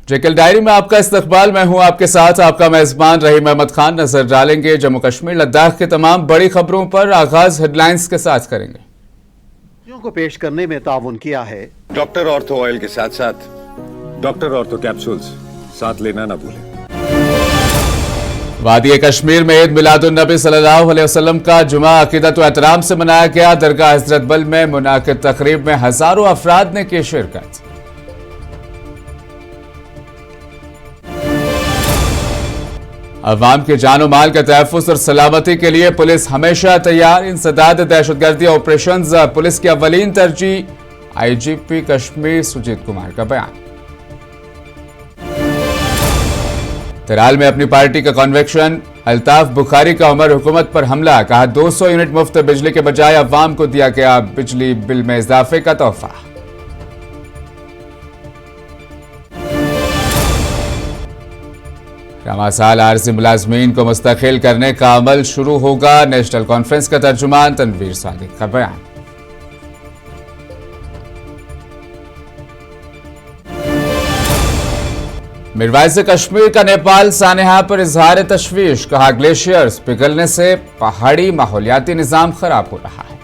Jekyll diary में आपका इस्तकबाल। मैं हूं आपके साथ आपका मेजबान रहीम अहमद खान। नजर डालेंगे जम्मू कश्मीर लद्दाख की तमाम बड़ी खबरों पर। आगाज हेडलाइंस के साथ करेंगे। को पेश करने में ताउन किया है डॉक्टर ऑर्थो ऑयल के साथ साथ डॉक्टर ऑर्थो कैप्सूल्स साथ लेना ना भूलें। वादी कश्मीर में ईद मिलादुन्नबी सल्लल्लाहु अलैहि वसल्लम का जुमा अकीदत व एहतराम से मनाया गया। दरगाह हजरत बल में मुनाकिद तकरीब में हजारों अफराद ने की शिरकत। अवाम के जानो माल के तहफ़्फ़ुज़ और सलामती के लिए पुलिस हमेशा तैयार। इंसदाद दहशतगर्दी ऑपरेशंस पुलिस की अव्वलीन तरजीह। आईजीपी कश्मीर सुजीत कुमार का बयान। तिराल में अपनी पार्टी का कन्वेक्शन। अल्ताफ बुखारी का उमर हुकूमत पर हमला। कहा 200 यूनिट मुफ्त बिजली के बजाय अवाम को दिया गया बिजली बिल में इजाफे का तोहफा। रवा साल आरजी मुलाजमीन को मुस्तकिल करने का अमल शुरू होगा। नेशनल कॉन्फ्रेंस का तर्जुमान तनवीर सादिक का बयान। मिरवाइज कश्मीर का नेपाल सानेहा पर इजहार तशवीश। कहा ग्लेशियर्स पिघलने से पहाड़ी माहौलियाती निजाम खराब हो रहा है।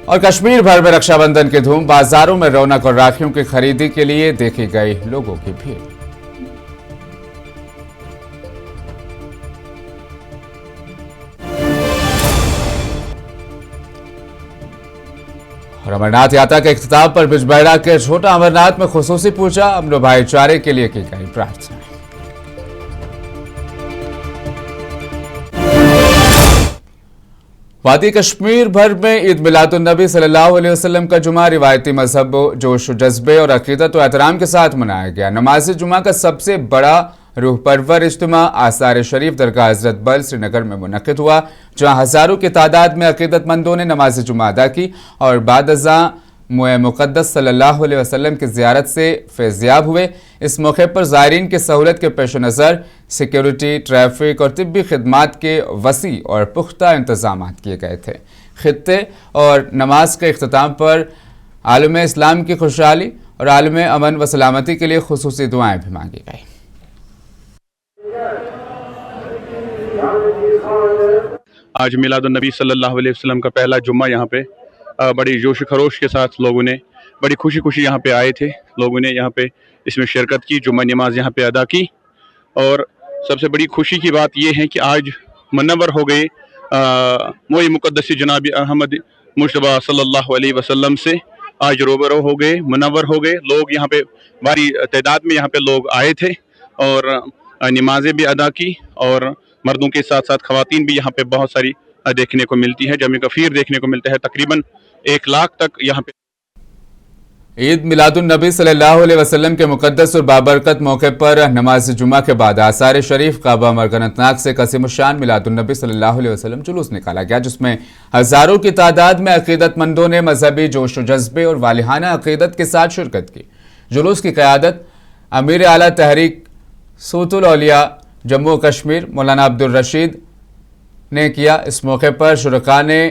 और कश्मीर भर में रक्षाबंधन की धूम। बाजारों में रौनक और राखियों की खरीदी के लिए देखी गई लोगों की भीड़। और अमरनाथ यात्रा के इख्तिताम पर बिजबेहरा के छोटा अमरनाथ में खुसूसी पूजा। अमन भाईचारे के लिए की गई प्रार्थना। वादी कश्मीर भर में ईद मिलादुन्नबी सल्लल्लाहु अलैहि वसल्लम का जुमा रिवायती मजहब, जोश जज्बे और अकीदत व एहतराम के साथ मनाया गया। नमाज जुमा का सबसे बड़ा रूह परवर इज्तिमा आसार शरीफ दरगाह हजरत बल श्रीनगर में मुनक्किद हुआ, जहां हजारों की तादाद में अकीदतमंदों ने नमाज जुमा अदा की और बाद अज़ां मुए मुक़द्दस सल्लल्लाहु अलैहि वसल्लम की ज़ियारत से फैज़याब हुए। इस मौके पर ज़ायरीन की सहूलत के पेश नज़र सिक्योरिटी, ट्रैफिक और तिब्बी खिदमात के वसी और पुख्ता इंतजाम किए गए थे। खित्ते और नमाज के इख्तिताम पर आलम इस्लाम की खुशहाली और आलम अमन व सलामती के लिए खुसूसी दुआएं भी मांगी गई। आज मिलादुन्नबी सल्लल्लाहु अलैहि वसल्लम का पहला जुम्मा यहाँ पे बड़ी जोश खरोश के साथ लोगों ने बड़ी खुशी खुशी यहाँ पे आए थे। लोगों ने यहाँ पे इसमें शिरकत की, जुम्मा नमाज यहाँ पे अदा की। और सबसे बड़ी खुशी की बात यह है कि आज मुनव्वर हो गए मोई मुक़द्दस जनाब अहमद मुश्तबा सल्लल्लाहु अलैहि वसल्लम से। आज रूबरू हो गए, मुनव्वर हो गए। लोग यहाँ पे भारी तादाद में यहाँ पे लोग आए थे और नमाजें भी अदा की। और मर्दों के साथ साथ ख़वातीन भी यहाँ पे बहुत सारी देखने को मिलती है। जमे कफ़ीर देखने को मिलता है, तकरीबन 1 लाख तक यहाँ पे। ईद मिलादुन्नबी सल्लल्लाहु अलैहि वसल्लम के मुक़द्दस और बाबरकत मौके पर नमाज जुमा के बाद आसार शरीफ काबा मरगनतनाक से कसीमुशान मिलादुन्नबी सल्लल्लाहु अलैहि वसल्लम जुलूस निकाला गया, जिसमें हजारों की तादाद में अकीदतमंदों ने मजहबी जोश जज्बे और वालिहाना अकीदत के साथ शिरकत की। जुलूस की क़यादत अमीर आला तहरीक सूतुल औलिया जम्मू कश्मीर मौलाना अब्दुल रशीद ने किया। इस मौके पर शुरका ने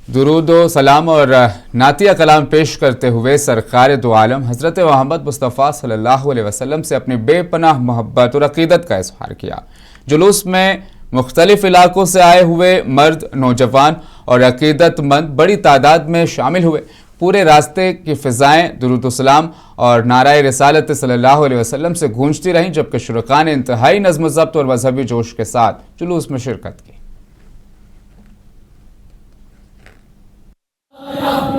दुरूद व सलाम और नातिया कलाम पेश करते हुए सरकार दो आलम हज़रत मोहम्मद मुस्तफ़ा सल्लल्लाहु अलैहि वसल्लम से अपनी बेपनाह मोहब्बत और अकीदत का इज़हार किया। जुलूस में मुख्तलिफ इलाकों से आए हुए मर्द, नौजवान और अकीदतमंद बड़ी तादाद में शामिल हुए। पूरे रास्ते की फ़िज़ाएँ दुरूद व सलाम और नाराए रिसालत सल्लल्लाहु अलैहि वसल्लम से गूंजती रहीं, जबकि शुरका ने इंतहाई नज़्म व ज़ब्त और मजहबी जोश के साथ जुलूस में शिरकत की।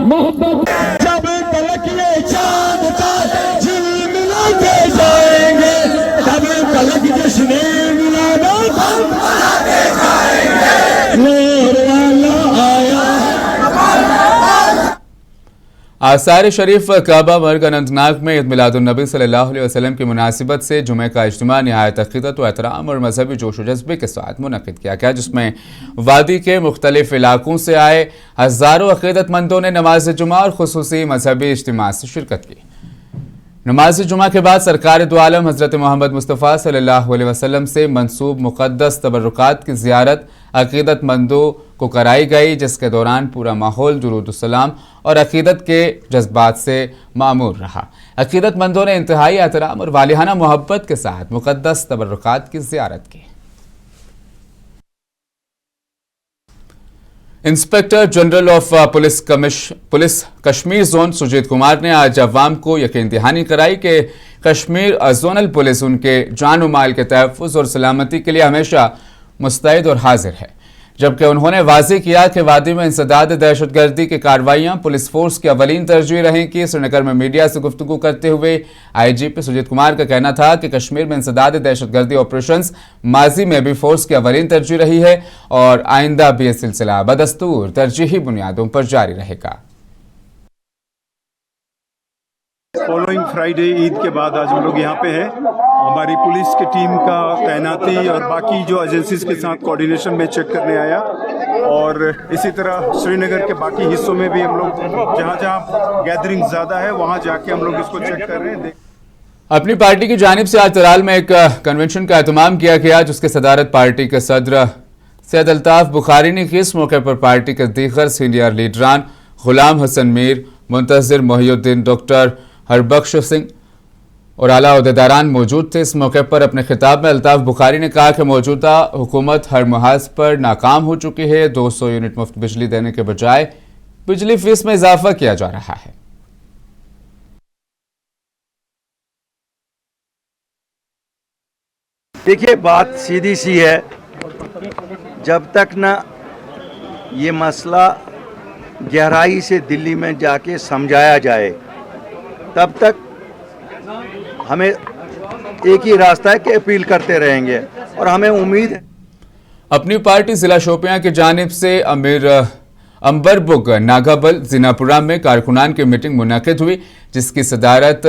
जब तलक ये चांद तारे झिलमिलाते जाएंगे, तब तलक जश्ने मिलादत हम मनाते जाएंगे। नूर वाला आया। आसार शरीफ काबा मर्ग अनंतनाग में ईद मिलादुन्नबी सल्लल्लाहु अलैहि वसल्लम की मुनासिबत से जुमे का इज्तिमा निहायत अक़ीदत व एहतराम और मजहबी जोश व जज्बे के साथ मुनक़िद किया गया, जिसमें वादी के मुख्तलिफ इलाकों से आए हज़ारों अक़ीदतमंदों ने नमाज जुमा और खुसूसी मजहबी इज्तिमा से शिरकत की। नमाज जुमा के बाद सरकार दो आलम हज़रत मोहम्मद मुस्तफ़ा सल्लल्लाहु अलैहि वसल्लम से मंसूब मुक़द्दस तबर्रुकात की ज़ियारत अकीदतमंदों को कराई गई, जिसके दौरान पूरा माहौल दुरूद-उस-सलाम और अकीदत के जज्बात से मामूर रहा। अकीदतमंदों ने इंतहाई एहतराम और वालिहाना मोहब्बत के साथ मुक़द्दस तबर्रुकात की ज़ियारत की। Inspector general of police Kashmir zone Sujit Kumar ने आज अवाम को यकीन दहानी कराई कि कश्मीर जोनल पुलिस उनके जान और माल के तहफ़्फ़ुज़ और सलामती के लिए हमेशा मुस्तैद और हाजिर है, जबकि उन्होंने वाज़ेह किया कि वादी में इंसदाद दहशतगर्दी की कार्रवाइयाँ पुलिस फोर्स की अवलीन तरजीह रहेंगी। श्रीनगर में मीडिया से गुफ्तगू करते हुए IGP सुजीत कुमार का कहना था कि कश्मीर में इंसदाद दहशतगर्दी ऑपरेशंस माजी में भी फोर्स की अवलीन तरजीह रही है और आइंदा भी यह सिलसिला बदस्तूर तरजीही बुनियादों पर जारी रहेगा। फॉलोइंग फ्राइडे ईद के बाद आज हम लोग यहाँ पे हैं। हमारी पुलिस की टीम का तैनाती और बाकी जो एजेंसीज के साथ कोऑर्डिनेशन में चेक करने आया, और इसी तरह श्रीनगर के बाकी हिस्सों में भी हम लोग जहाँ जहाँ गैदरिंग ज़्यादा है वहाँ जाके हम लोग इसको चेक कर रहे हैं। अपनी पार्टी की जानिब से आज तराल में एक कन्वेंशन का एहतमाम किया गया, जिसकी सदारत पार्टी के सदर सैयद अल्ताफ बुखारी ने की। इस मौके पर पार्टी के दीगर सीनियर लीडरान गुलाम हसन मीर, मुंतज़िर मोहिउद्दीन, डॉक्टर हरबख्श सिंह और आला ओहदेदारान मौजूद थे। इस मौके पर अपने खिताब में अल्ताफ बुखारी ने कहा कि मौजूदा हुकूमत हर मुहाज पर नाकाम हो चुकी है। 200 यूनिट मुफ्त बिजली देने के बजाय बिजली फीस में इजाफा किया जा रहा है। देखिए, बात सीधी सी है, जब तक ना ये मसला गहराई से दिल्ली में जाके समझाया जाए तब तक हमें एक ही रास्ता है कि अपील करते रहेंगे, और हमें उम्मीद है। अपनी पार्टी जिला शोपियां की जानिब से अमीर अंबरबुग नागाबल जिनापुरा में कारकुनान की मीटिंग मुनक़िद हुई, जिसकी सदारत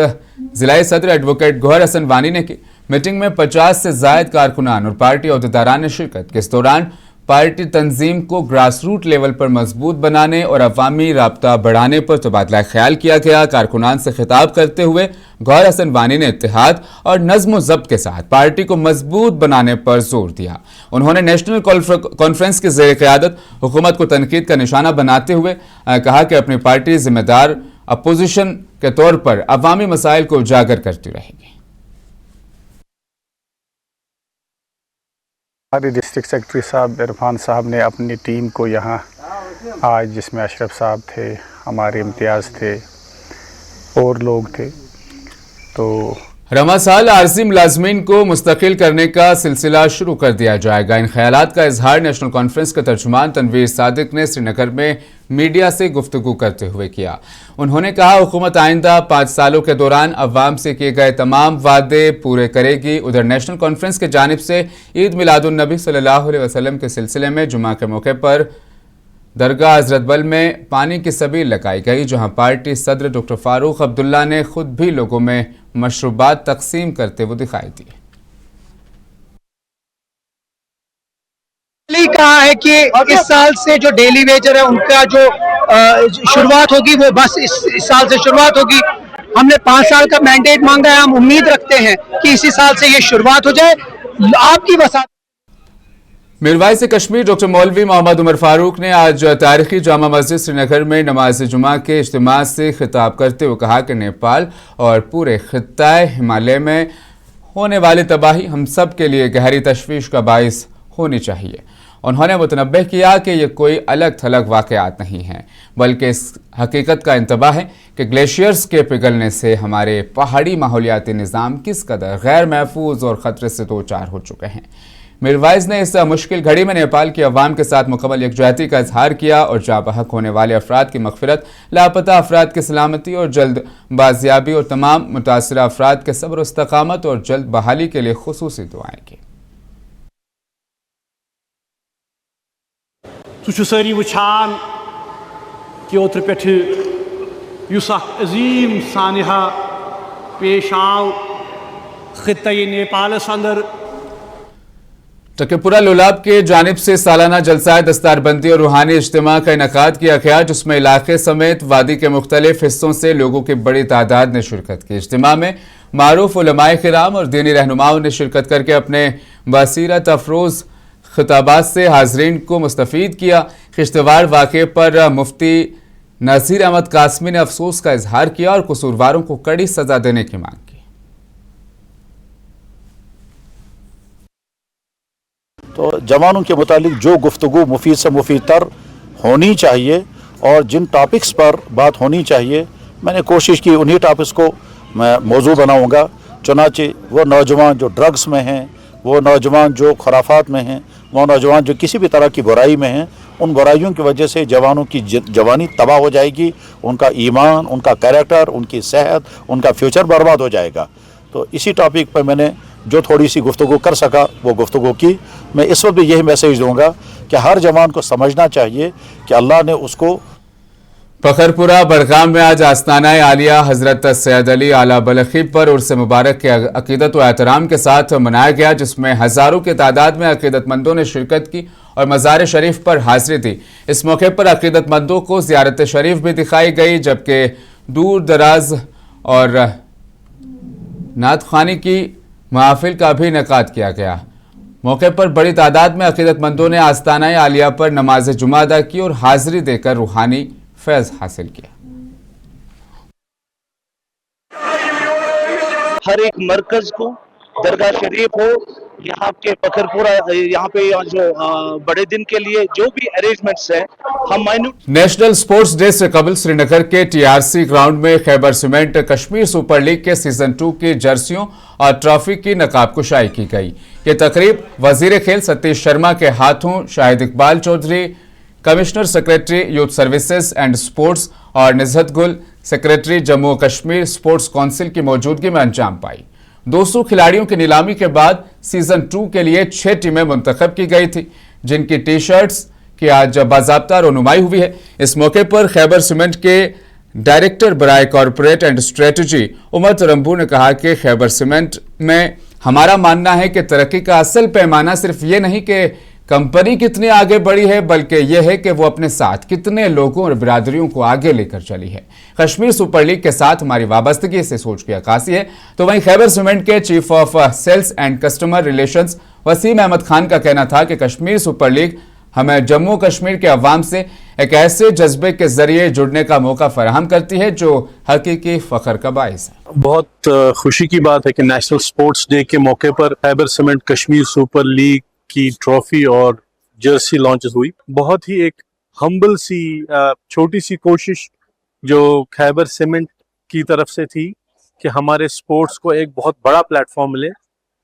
जिला सदर एडवोकेट गौहर हसन वानी ने की। मीटिंग में 50 से ज़ायद कारकुनान और पार्टी अहदेदारान ने शिरकत की। इस दौरान पार्टी तंजीम को ग्रास रूट लेवल पर मजबूत बनाने और अवामी राब्ता बढ़ाने पर तबादला ख्याल किया गया। कारकुनान से खिताब करते हुए गौहर हसन वानी ने इत्तेहाद और नज़्म व ज़ब्त के साथ पार्टी को मजबूत बनाने पर जोर दिया। उन्होंने नेशनल कॉन्फ्रेंस की ज़ेर क़यादत हुकूमत को तनकीद का निशाना बनाते हुए कहा कि अपनी पार्टी जिम्मेदार अपोजिशन के तौर पर अवामी मसाइल को उजागर करती रहेगी। हमारे डिस्ट्रिक्ट सेक्रेटरी साहब इरफान साहब ने अपनी टीम को यहाँ आज, जिसमें अशरफ साहब थे, हमारे इम्तियाज़ थे और लोग थे, तो रमा साल आरजी मुलाजमीन को मुस्तकिल करने का सिलसिला शुरू कर दिया जाएगा। इन ख्यालात का इजहार नेशनल कॉन्फ्रेंस के तर्जुमान तनवीर सादिक ने श्रीनगर में मीडिया से गुफ्तगू करते हुए किया। उन्होंने कहा, हुकूमत आइंदा 5 सालों के दौरान अवाम से किए गए तमाम वादे पूरे करेगी। उधर नेशनल कॉन्फ्रेंस की जानिब से ईद मिलादुन्नबी सल्लल्लाहु अलैहि वसल्लम के सिलसिले में जुमा के मौके पर दरगाह हजरत बल में पानी की सबील लगाई गई, जहां पार्टी सदर डॉक्टर फारूक अब्दुल्ला ने खुद भी लोगों में मशरूबात तकसीम करते हुए दिखाई दिए। कहा है कि इस साल से जो डेली वेजर है उनका जो शुरुआत होगी वो बस इस साल से शुरुआत होगी। हमने 5 साल का मैंडेट मांगा है, हम उम्मीद रखते हैं कि इसी साल से ये शुरुआत हो जाए। आपकी वसात मीरवाइस कश्मीर डॉक्टर मौलवी मोहम्मद उमर फारूक ने आज तारीखी जामा मस्जिद श्रीनगर में नमाज जुमा के इज्तिमा से खिताब करते हुए कहा कि नेपाल और पूरे खित्ताए हिमालय में होने वाली तबाही हम सब के लिए गहरी तशवीश का बाइस होनी चाहिए। उन्होंने मुतनब्बह किया कि ये कोई अलग थलग वाक़यात नहीं हैं, बल्कि इस हकीकत का इंतबाह है कि ग्लेशियर्स के पिघलने से हमारे पहाड़ी माहौलियाती निज़ाम किस कदर गैर महफूज और ख़तरे से दो चार हो चुके हैं। मीरवाइज ने इस मुश्किल घड़ी में नेपाल की अवाम के साथ मुकम्मल यकजहती का इजहार किया और जाँ बहक होने वाले अफराद की मग़फ़िरत, लापता अफराद की सलामती और जल्द बाजियाबी और तमाम मुतासिरा अफराद के सब्र और इस्तक़ामत और जल्द बहाली के लिए खुसूसी दुआएं की। सारी वुचान कि ओत्र पे अजीम सानिहा पेश आव खित्ते नेपाल अंदर। टकेपुरा लोलाब के जानिब से सालाना जलसाए दस्तारबंदी और रूहानी इज्तिमा का इनेकाद किया गया, जिसमें इलाके समेत वादी के मुख्तलिफ हिस्सों से लोगों की बड़ी तादाद ने शिरकत की। इज्तिमा में मारूफ उलमाए किराम और दीनी रहनुमाओं ने शिरकत करके अपने बसीरत अफरोज खिताबात से हाजरीन को मुस्तफीद किया। किश्तवाड़ वाक़े पर मुफ्ती नज़ीर अहमद कासमी ने अफसोस का इजहार किया और कसूरवारों को कड़ी सजा देने की मांग की। तो जवानों के मुतालिक जो गुफ्तगू मुफीद से मुफीद तर होनी चाहिए और जिन टॉपिक्स पर बात होनी चाहिए, मैंने कोशिश की उन्हीं टॉपिक्स को मैं मौजू बनाऊंगा। चुनाचे वो नौजवान जो ड्रग्स में हैं, वो नौजवान जो खराफात में हैं, वो नौजवान जो किसी भी तरह की बुराई में हैं, उन बुराइयों की वजह से जवानों की जवानी तबाह हो जाएगी, उनका ईमान, उनका कैरेक्टर, उनकी सेहत, उनका फ्यूचर बर्बाद हो जाएगा। तो इसी टॉपिक पर मैंने जो थोड़ी सी गुफ्तगू कर सका वो गुफ्तगू की। मैं इस वक्त भी यही मैसेज दूंगा कि हर जवान को समझना चाहिए कि अल्लाह ने उसको। फखरपुरा बड़गाम में आज आस्ताना आलिया हजरत सैयद अली आला बलखी पर उर्स मुबारक के अकीदत व एहतराम के साथ मनाया गया, जिसमें हजारों की तादाद में अकीदतमंदों ने शिरकत की और मज़ार शरीफ पर हाजिरी दी। इस मौके पर अकीदतमंदों को ज़ियारत शरीफ भी दिखाई गई, जबकि दूर दराज और नात खानी की महफिल का भी इनेकाद किया गया। मौके पर बड़ी तादाद में अकीदतमंदों ने आस्ताना आलिया पर नमाज जुमा अदा की और हाजिरी देकर रूहानी फैज हासिल किया। हर एक मरकज को दरगाह शरीफ हो, यहाँ के फखरपुरा, यहाँ पे जो बड़े दिन के लिए जो भी अरेंजमेंट्स है हम नेशनल स्पोर्ट्स डे से कबल श्रीनगर के टीआरसी ग्राउंड में Khyber cement Kashmir super league के सीजन 2 की जर्सियों और ट्रॉफी की नकाब कुशाई की गई। ये तकरीब वजीर खेल सतीश शर्मा के हाथों Shahid Iqbal Chaudhary, commissioner secretary youth services and sports और Nuzhat Gul secretary Jammu Kashmir sports council की मौजूदगी में अंजाम पाई। 200 खिलाड़ियों की नीलामी के बाद सीजन 2 के लिए 6 टीमें मुंतखब की गई थी, जिनकी टी शर्ट्स की आज बाज़ाब्ता रोनुमाई हुई है। इस मौके पर खैबर सीमेंट के डायरेक्टर बराए corporate and strategy Umar Tarambu ने कहा कि खैबर सीमेंट में हमारा मानना है कि तरक्की का असल पैमाना सिर्फ ये नहीं कि कंपनी कितनी आगे बढ़ी है, बल्कि यह है कि वो अपने साथ कितने लोगों और बिरादरियों को आगे लेकर चली है। कश्मीर सुपर लीग के साथ हमारी वाबस्तगी से सोच की अक्कासी है। तो वहीं खैबर सीमेंट के chief of sales and customer relations Waseem Ahmad Khan का कहना था कि कश्मीर सुपर लीग हमें जम्मू कश्मीर के अवाम से एक ऐसे जज्बे के जरिए जुड़ने का मौका फराहम करती है जो हकीकी फख्र का बाइस है। बहुत खुशी की बात है कि नेशनल स्पोर्ट्स डे के मौके पर Khyber cement Kashmir super league की ट्रॉफी और जर्सी लॉन्चेस हुई। बहुत ही एक हम्बल सी छोटी सी कोशिश जो खैबर सीमेंट की तरफ से थी कि हमारे स्पोर्ट्स को एक बहुत बड़ा प्लेटफॉर्म मिले।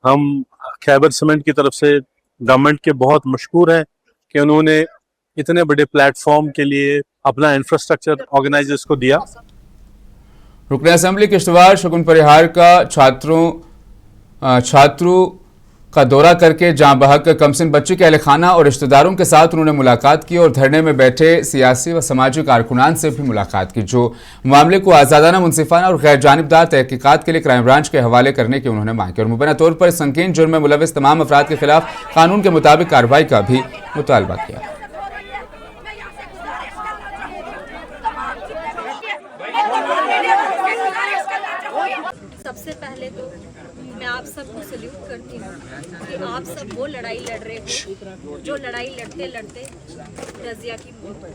हम खैबर सीमेंट की तरफ से गवर्नमेंट के बहुत मशकूर हैं कि उन्होंने इतने बड़े प्लेटफॉर्म के लिए अपना इंफ्रास्ट्रक्चर ऑर्गेनाइजर्स को दिया। रुकन असेंबली किश्तवाड़ शगुन परिहार का छात्रों का दौरा करके जहां बहक कमसिन बच्ची के अहल खाना और रिश्तेदारों के साथ उन्होंने मुलाकात की और धरने में बैठे सियासी व समाजी कारकुनान से भी मुलाकात की, जो मामले को आज़ादाना, मुनसिफाना और गैर जानिबदार तहकीकात के लिए क्राइम ब्रांच के हवाले करने की उन्होंने मांग की और मुबैना तौर पर संगीन जुर्म में मुलविस तमाम अफराद के खिलाफ कानून के मुताबिक कार्रवाई का भी मुतालबा किया। सबसे पहले तो मैं आप सबको सल्यूट करती हूँ कि आप सब वो लड़ाई लड़ रहे हो जो लड़ाई लड़ते लड़ते रज़िया की मौत हो।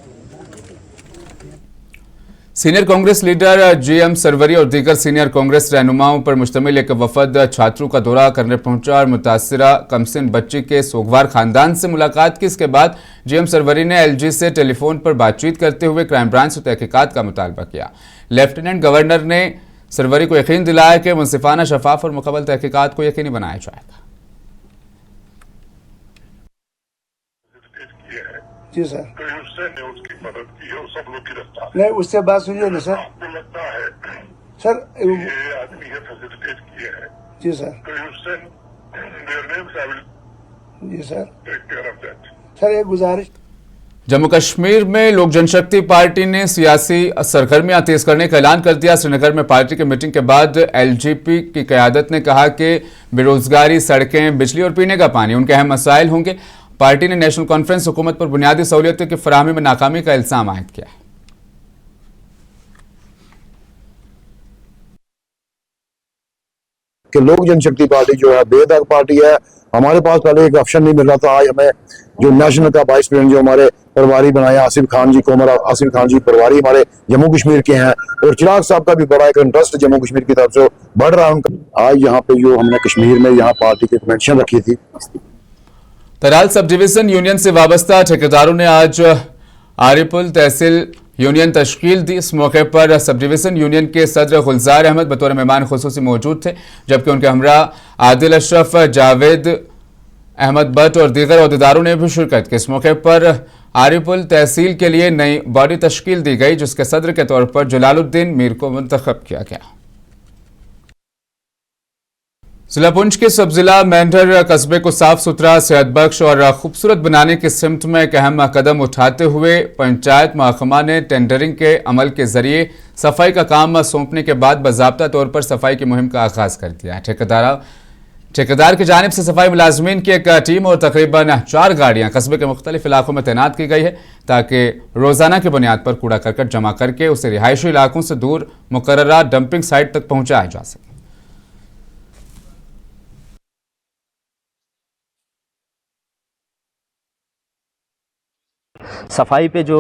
Senior Congress leader GM Sarwari और दीगर सीनियर कांग्रेस रहनुमाओं पर मुश्तमिल एक वफद छात्रों का दौरा करने पहुंचा और मुतासिरा कमसिन बच्ची के सोगवार खानदान से मुलाकात की। इसके बाद जीएम सरवरी ने एलजी से टेलीफोन पर बातचीत करते हुए क्राइम ब्रांच से तहकीकात का मुतालबा किया। लेफ्टिनेंट गवर्नर ने सरवरी को यकीन दिलाया कि मुनसिफाना, शफाफ और मुकम्मल तहकीकात को यकीनी बनाया जाएगा। जी सर, उसकी मदद की है, सब लोग गिरफ्तार नहीं, उससे बात सुनिए ना सर। आपको लगता है सर ये आदमी है फैसिलिटेट किए हैं? जी सर, जी sir, take care of that. Sir एक गुजारिश, जम्मू कश्मीर में लोक जनशक्ति पार्टी ने सियासी सरगर्मियां तेज करने का ऐलान कर दिया। श्रीनगर में पार्टी की मीटिंग के बाद एलजीपी की क़यादत ने कहा कि बेरोजगारी, सड़कें, बिजली और पीने का पानी उनके अहम मसाइल होंगे। पार्टी ने नेशनल कॉन्फ्रेंस हुकूमत पर बुनियादी सहूलियतों की फराहमी में नाकामी का इल्जाम आयद किया है। कि लोक जनशक्ति पार्टी जो है बेदाग पार्टी है। हमारे पास पहले एक ऑप्शन नहीं मिल रहा था, आज हमें जो नेशनल का वाइस प्रेसिडेंट जो हमारे प्रभारी बनाया आसिफ खान जी कोमर आसिफ खान जी प्रभारी हमारे जम्मू कश्मीर के हैं, और चिराग साहब का भी बड़ा एक इंटरेस्ट जम्मू कश्मीर की तरफ से बढ़ रहा है उनका। आज यहाँ पे जो हमने कश्मीर में यहाँ पार्टी की कन्वेंशन रखी थी। तराल सब डिवीजन यूनियन से वाबस्ता ठेकेदारों ने आज आरिपुल तहसील यूनियन तश्कील दी। इस मौके पर सब डिवीजन यूनियन के सदर गुलजार अहमद बतौर मेहमान खुसूसी मौजूद थे, जबकि उनके हमरा आदिल अशरफ, जावेद अहमद भट्ट और दीगर अहदेदारों ने भी शिरकत की। इस मौके पर आरिपुल तहसील के लिए नई बॉडी तश्कील दी गई, जिसके सदर के तौर पर जलालुद्दीन मीर को मुंतखब किया गया। जिला पुंछ के सब जिला मेंढर कस्बे को साफ सुथरा, सेहतबख्श और खूबसूरत बनाने की सिमत में एक अहम कदम उठाते हुए पंचायत महकमा ने टेंडरिंग के अमल के जरिए सफाई का काम सौंपने के बाद बाज़ाब्ता तौर पर सफाई की मुहिम का आगाज कर दिया है। ठेकेदार की जानिब से सफाई मुलाजमीन की एक टीम और तकरीबन 4 गाड़ियां कस्बे के मुख्तलिफ इलाकों में तैनात की गई है, ताकि रोजाना की बुनियाद पर कूड़ा करकट जमा करके उसे रिहायशी इलाकों से दूर मुकर्ररा डंपिंग साइट तक पहुंचाया जा सके। सफाई पे जो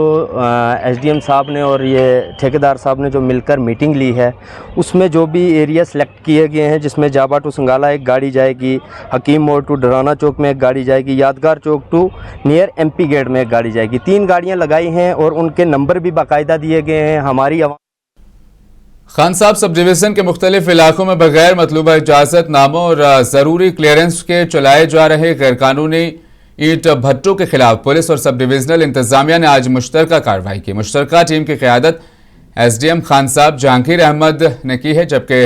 एसडीएम साहब ने और ये ठेकेदार साहब ने जो मिलकर मीटिंग ली है, उसमें जो भी एरिया सेलेक्ट किए गए हैं, जिसमें जाबा टू संगाला एक गाड़ी जाएगी, हकीम मोड़ टू डराना चौक में एक गाड़ी जाएगी, यादगार चौक टू नियर एमपी गेट में एक गाड़ी जाएगी। 3 गाड़ियां लगाई हैं और उनके नंबर भी बाकायदा दिए गए हैं। हमारी खान साहब सब डिवीजन के मुख्तलिफ इलाकों में बगैर मतलूबा इजाजत नामों और ज़रूरी क्लियरेंस के चलाए जा रहे गैरकानूनी ईंट भट्टों के खिलाफ पुलिस और सब डिविजनल इंतजामिया ने आज मुश्तरका कार्रवाई की। मुश्तरका टीम की क़यादत एसडीएम खान साहब जहांगीर अहमद ने की है, जबकि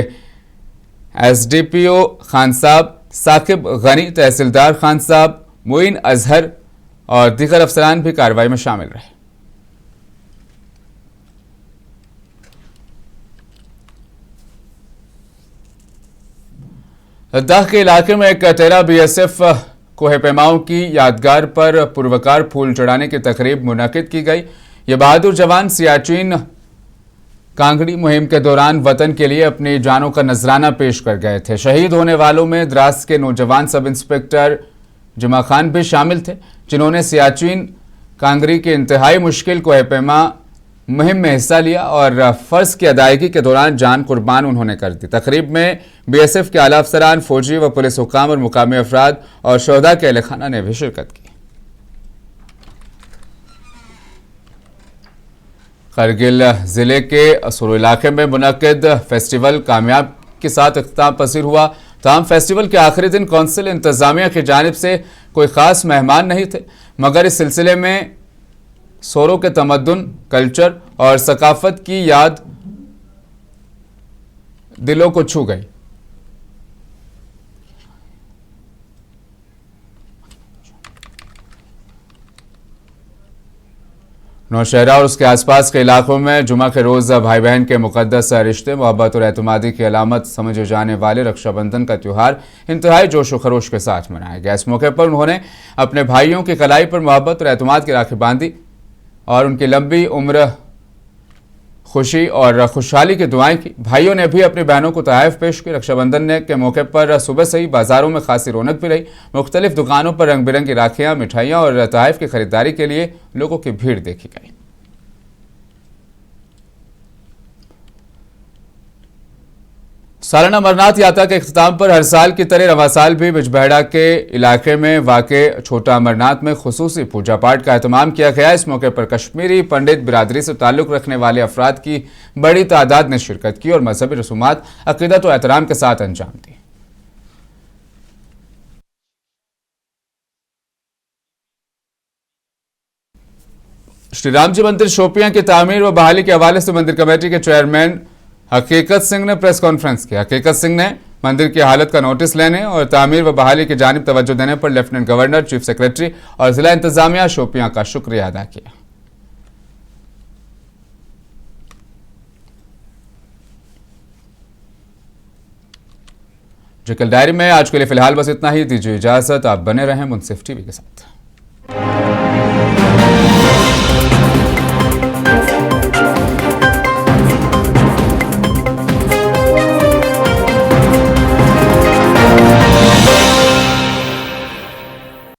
एसडीपीओ खान साहब, साकिब गनी, तहसीलदार खान साहब, मोइन अजहर और दीगर अफसरान भी कार्रवाई में शामिल रहे। लद्दाख के इलाके में एक 13 बीएसएफ कोहे पैमाओं की यादगार पर पुरवकार फूल चढ़ाने की तकरीब मुनक़िद की गई। ये बहादुर जवान सियाचिन कांगड़ी मुहिम के दौरान वतन के लिए अपनी जानों का नजराना पेश कर गए थे। शहीद होने वालों में द्रास के नौजवान सब इंस्पेक्टर जुमा खान भी शामिल थे, जिन्होंने सियाचिन कांगड़ी के इंतहाई मुश्किल कोहे पैमा मुहिम में हिस्सा लिया और फ़र्ज की अदायगी के दौरान जान कुर्बान उन्होंने कर दी। तकरीब में बीएसएफ के आला अफसरान, फौजी व पुलिस हुकाम और मुकामी अफराद और शोहदा के अहले खाना ने भी शिरकत की। करगिल ज़िले के असुर इलाके में मुनक़िद फेस्टिवल कामयाब के साथ इख्तिताम पसीर हुआ। तमाम फेस्टिवल के आखिरी दिन कौंसिल इंतज़ामिया की जानिब से कोई ख़ास मेहमान नहीं थे, मगर इस सिलसिले में सोरों के तमद्दुन, कल्चर और सकाफत की याद दिलों को छू गई। नौशहरा और उसके आसपास के इलाकों में जुमा के रोज़ भाई बहन के मुकद्दस रिश्ते, मोहब्बत और एतमादी की अलामत समझे जाने वाले रक्षाबंधन का त्यौहार इंतहाई जोश व खरोश के साथ मनाया गया। इस मौके पर उन्होंने अपने भाइयों की कलाई पर मोहब्बत और एतमाद की राखी बांधी और उनकी लंबी उम्र, खुशी और खुशहाली की दुआएं की। भाइयों ने भी अपनी बहनों को तोहफ़े पेश की। रक्षाबंधन के मौके पर सुबह से ही बाज़ारों में खासी रौनक भी रही। मुख्तलिफ दुकानों पर रंग बिरंगी राखियाँ, मिठाइयाँ और तोहफ़े की खरीदारी के लिए लोगों की भीड़ देखी गई। सालाना अमरनाथ यात्रा के इख्तिताम पर हर साल की तरह रवा साल भी बिजबहड़ा के इलाके में वाक़े छोटा अमरनाथ में खुसूसी पूजा पाठ का एहतमाम किया गया। इस मौके पर कश्मीरी पंडित बिरादरी से ताल्लुक़ रखने वाले अफराद की बड़ी तादाद ने शिरकत की और मजहबी रसूमात अक़ीदत और एहतराम के साथ अंजाम दी। श्री राम जी मंदिर शोपियां की तामीर व बहाली के हवाले से मंदिर कमेटी के चेयरमैन हकीकत सिंह ने प्रेस कॉन्फ्रेंस की। हकीकत सिंह ने मंदिर की हालत का नोटिस लेने और तामीर व बहाली की जानिब तवज्जो देने पर लेफ्टिनेंट गवर्नर, चीफ सेक्रेटरी और जिला इंतजामिया शोपियां का शुक्रिया अदा किया। जिकल डायरी में आज के लिए फिलहाल बस इतना ही। दीजिए इजाजत, आप बने रहें मुनसिफ टीवी के साथ।